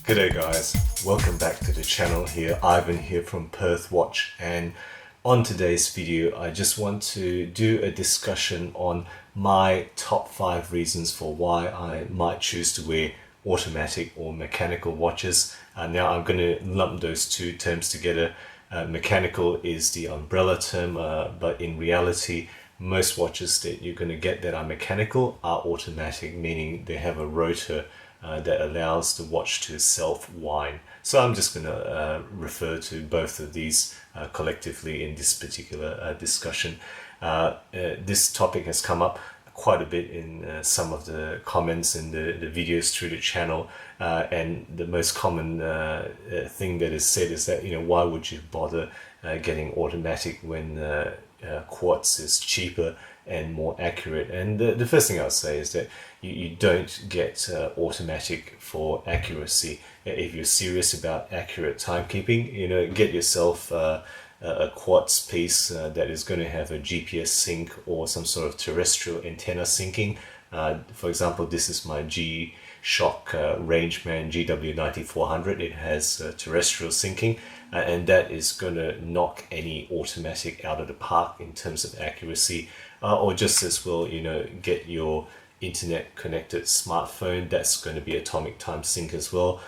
G'day guys, welcome back to the channel here. Ivan here from Perth WAtch, and on today's video I just want to do a discussion on my top 5 reasons for why I might choose to wear automatic or mechanical watches. Now I'm going to lump those two terms together. Mechanical is the umbrella term, but in reality most watches that you're going to get that are mechanical are automatic, meaning they have a rotor that allows the watch to self-wind. So I'm just going to refer to both of these collectively in this particular discussion. This topic has come up quite a bit in some of the comments in the videos through the channel, and the most common thing that is said is that, why would you bother getting automatic when Quartz is cheaper and more accurate? And the first thing I'll say is that you don't get automatic for accuracy. If you're serious about accurate timekeeping, get yourself a Quartz piece that is going to have a GPS sync or some sort of terrestrial antenna syncing. For example, this is my G-Shock Rangeman GW9400. It has terrestrial syncing, and that is going to knock any automatic out of the park in terms of accuracy. Or just as well, get your internet connected smartphone, that's going to be atomic time sync as well,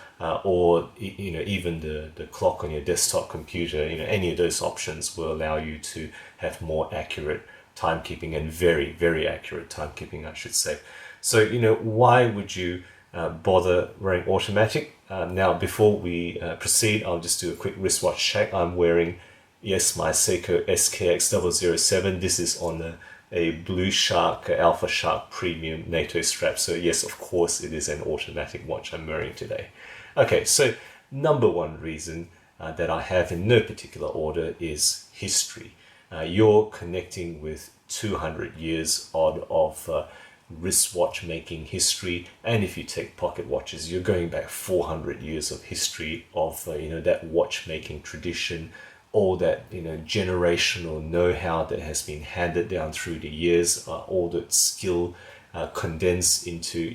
or even the clock on your desktop computer. Any of those options will allow you to have more accurate timekeeping, and very, very accurate timekeeping, I should say. So why would you bother wearing automatic? Now before we proceed, I'll just do a quick wristwatch check. I'm wearing, yes, my Seiko SKX007. This is on a BluShark Alpha Shark Premium NATO strap. So yes, of course it is an automatic watch I'm wearing today. Okay, so number one reason that I have in no particular order is history. You're connecting with 200 years odd of wristwatch making history, and if you take pocket watches, you're going back 400 years of history of that watchmaking tradition, all that generational know-how that has been handed down through the years, all that skill condensed into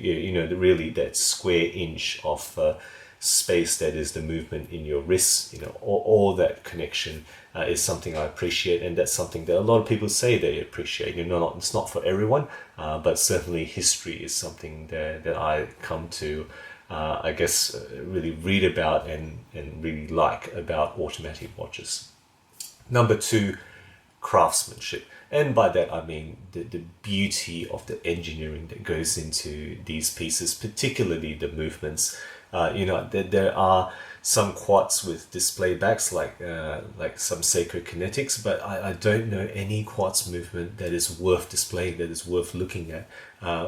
really that square inch of space that is the movement in your wrists. All that connection is something I appreciate, and that's something that a lot of people say they appreciate. It's not for everyone, but certainly history is something that I come to really read about and really like about automatic watches. Number two, craftsmanship. And by that I mean the beauty of the engineering that goes into these pieces, particularly the movements. There are some Quartz with display backs like some Seiko Kinetics, but I don't know any Quartz movement that is worth displaying, that is worth looking at.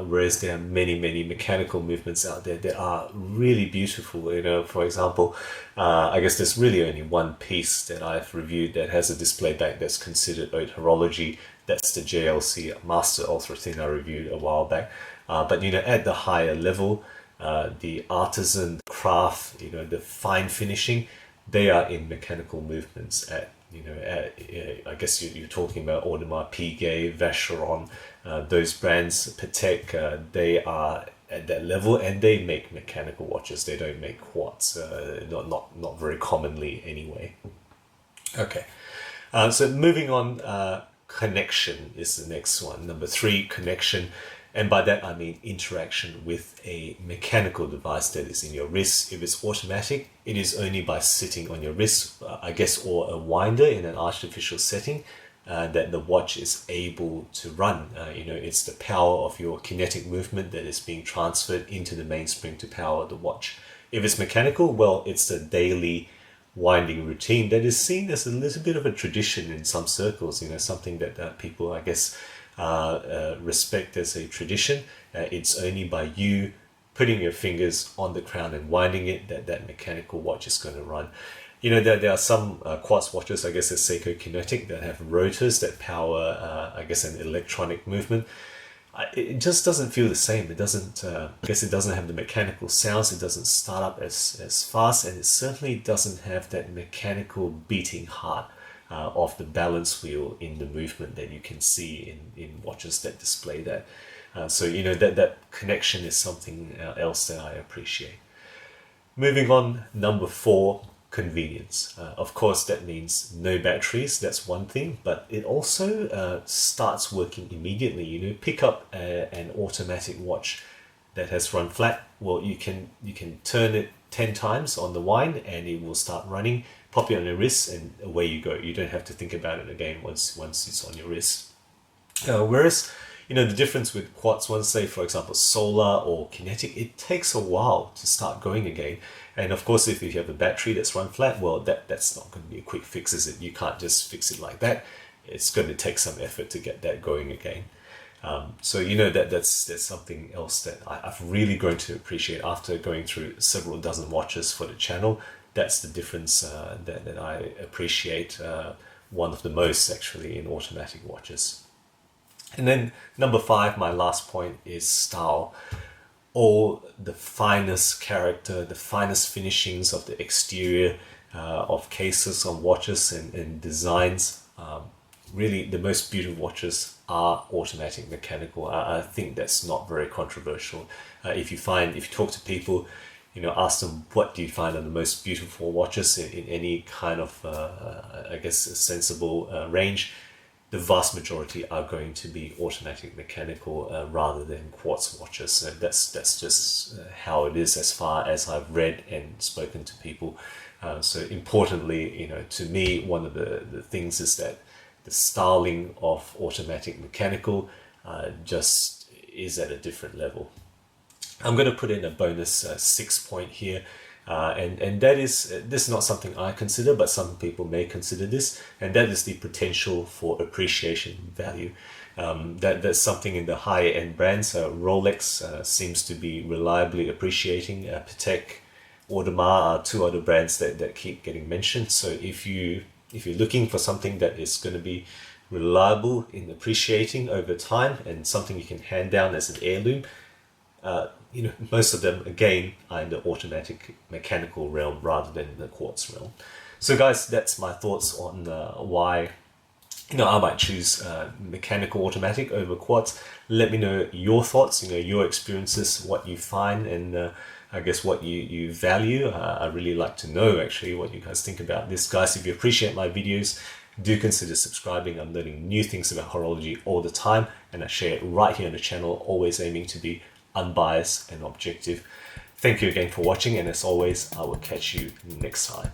Whereas there are many mechanical movements out there that are really beautiful. For example, I guess there's really only one piece that I've reviewed that has a display back that's considered haute horology. That's the JLC Master Ultra Thin I reviewed a while back. But at the higher level, the artisan craft, the fine finishing, they are in mechanical movements I guess you're talking about Audemars Piguet, Vacheron, those brands, Patek, they are at that level, and they make mechanical watches. They don't make Quartz, not very commonly anyway. Okay, so moving on, connection is the next one. Number 3, connection. And by that I mean interaction with a mechanical device that is in your wrist. If it's automatic, it is only by sitting on your wrist, or a winder in an artificial setting, that the watch is able to run. It's the power of your kinetic movement that is being transferred into the mainspring to power the watch. If it's mechanical, well, it's the daily winding routine that is seen as a little bit of a tradition in some circles, something that people, I guess, respect as a tradition. It's only by you putting your fingers on the crown and winding it that mechanical watch is going to run. There are some Quartz watches, I guess, a Seiko Kinetic, that have rotors that power, an electronic movement. It just doesn't feel the same. It doesn't, it doesn't have the mechanical sounds. It doesn't start up as fast, and it certainly doesn't have that mechanical beating heart of the balance wheel in the movement that you can see in watches that display that. So that connection is something else that I appreciate. Moving on, number 4, convenience. Of course, that means no batteries, that's one thing, but it also starts working immediately. You know, pick up an automatic watch that has run flat. Well, you can turn it 10 times on the wind and it will start running, pop it on your wrist, and away you go. You don't have to think about it again once it's on your wrist. Whereas, you know, the difference with quartz ones, say for example solar or kinetic, it takes a while to start going again. And of course, if you have a battery that's run flat, well, that's not going to be a quick fix, is it? You can't just fix it like that. It's going to take some effort to get that going again. So you know, that's something else that I've really grown to appreciate after going through several dozen watches for the channel. That's the difference that I appreciate, one of the most actually, in automatic watches. And then number 5, my last point, is style. All the finest character, the finest finishings of the exterior of cases, on watches and designs. Really, the most beautiful watches are automatic mechanical. I think that's not very controversial. If you talk to people, you know, ask them what do you find are the most beautiful watches in any kind of, I guess, sensible range, the vast majority are going to be automatic mechanical rather than quartz watches. So that's just how it is as far as I've read and spoken to people. So importantly, you know, to me, one of the things is that the styling of automatic mechanical just is at a different level. I'm going to put in a bonus 6 point here, and that is, this is not something I consider, but some people may consider this, and that is the potential for appreciation value. That's something in the higher end brands. Rolex seems to be reliably appreciating. Patek, Audemars are 2 other brands that keep getting mentioned. So if you're looking for something that is going to be reliable in appreciating over time and something you can hand down as an heirloom, you know, most of them again are in the automatic mechanical realm rather than the quartz realm. So guys, that's my thoughts on why, you know, I might choose mechanical automatic over quartz. Let me know your thoughts, you know, your experiences, what you find, and I guess what you value. I really like to know actually what you guys think about this. Guys, if you appreciate my videos, do consider subscribing. I'm learning new things about horology all the time, and I share it right here on the channel, always aiming to be unbiased and objective. Thank you again for watching, and as always, I will catch you next time.